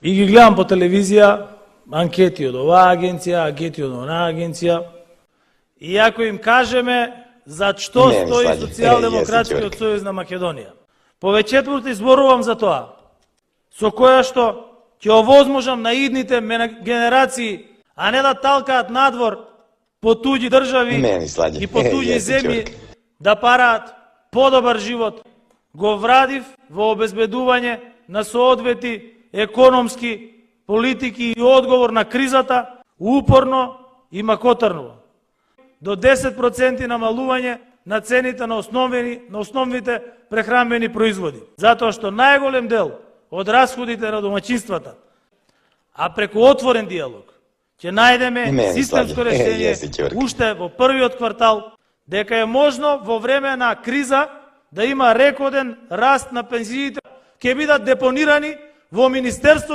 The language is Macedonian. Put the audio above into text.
И ги гледам по телевизија, анкети од оваа агенција, анкети од онаа агенција. И ако им кажеме за што стои Социјалдемократскиот сојуз на Македонија, повеќето пати зборувам за тоа, со која што ќе овозможам на идните генерации, а не да талкаат надвор по туѓи држави и по туѓи земји да параат подобар живот, го врадив во обезбедување на соодветни економски политики и одговор на кризата упорно и макотарно. До 10% намалување на цените на основните прехранбени производи, затоа што најголем дел од расходите на домаќинствата, а преку отворен диалог, ќе најдеме системско решение уште во првиот квартал, дека е можно во време на криза да има рекорден раст на пензиите, ќе бидат депонирани во Министерството